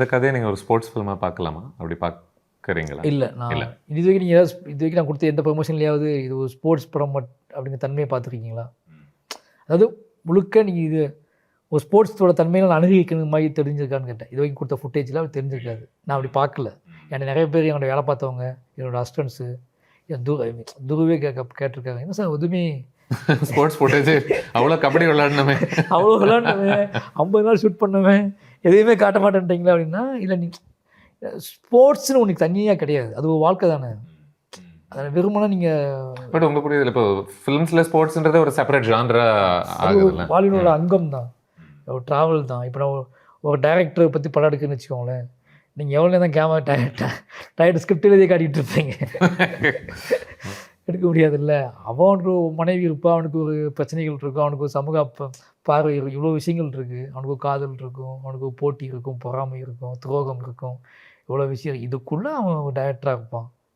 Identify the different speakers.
Speaker 1: இந்த கதையை நீங்கள் ஒரு ஸ்போர்ட்ஸ் ஃபில்மாக பார்க்கலாமா? அப்படி பார்க்குறீங்களா?
Speaker 2: இல்லை, நான் இது வரைக்கும் நீங்கள் ஏதாவது இது வரைக்கும் நான் கொடுத்த எந்த ப்ரொமோஷன்லையாவது இது ஒரு ஸ்போர்ட்ஸ் படம் அப்படிங்கிற தன்மையை பார்த்துருக்கீங்களா? அதாவது முழுக்க நீங்கள் இது ஒரு ஸ்போர்ட்ஸோட தன்மையை நான் அணுகிக்கணும் மாதிரி தெரிஞ்சிருக்கான்னு கேட்டேன். இது வரைக்கும் கொடுத்த ஃபுட்டேஜில் அவர் தெரிஞ்சிருக்காது. நான் அப்படி பார்க்கல. ஏன்னா நிறைய பேர் என்னோட வேலை பார்த்தவங்க, என்னோட அசிஸ்டன்ஸு, என் துருவே கேட்டிருக்காங்க. என்ன சார் எதுவுமே
Speaker 1: ஸ்போர்ட்ஸ் ஃபுட்டேஜ் அவ்வளோ கபடி விளையாடணுமே,
Speaker 2: அவ்வளோ விளையாடுனவன் 50 நாள் ஷூட் பண்ணுவேன், எதையுமே காட்ட மாட்டேன்ட்டீங்களா அப்படின்னா, இல்லை நீ ஸ்போர்ட்ஸ்னு உனக்கு தனியாக கிடையாது, அது ஒரு வாழ்க்கை தானே. அதில் விரும்பினா நீங்கள்
Speaker 1: பட் உங்கள் புரியுது. இப்போ ஃபிலிம்ஸில் ஸ்போர்ட்ஸ்ன்றது ஒரு செப்பரேட் ஜான்ரா ஆகுதுல்ல,
Speaker 2: வாழ்வினோட அங்கம் தான், ஒரு ட்ராவல் தான். இப்போ நான் ஒரு டைரக்டரை பற்றி படம் எடுக்குன்னு வச்சுக்கோங்களேன், நீங்கள் எவ்வளோ தான் கேமரா டயர்ட் ஸ்கிரிப்ட் எழுதி காட்டிகிட்டு இருப்பீங்க, எடுக்க முடியாதுல்ல. அவனுக்கு மனைவி இருப்பான், அவனுக்கு ஒரு பிரச்சனைகள் இருக்கும், அவனுக்கு ஒரு சமூக பார்வை இருக்கும், இவ்வளோ விஷயங்கள் இருக்குது. அவனுக்கு ஒரு காதல் இருக்கும், அவனுக்கு ஒரு போட்டி இருக்கும், பொறாமை இருக்கும், துரோகம் இருக்கும், இவ்வளோ விஷயம். இதுக்குள்ளே அவன் ஒரு டைரக்டராக இருப்பான்.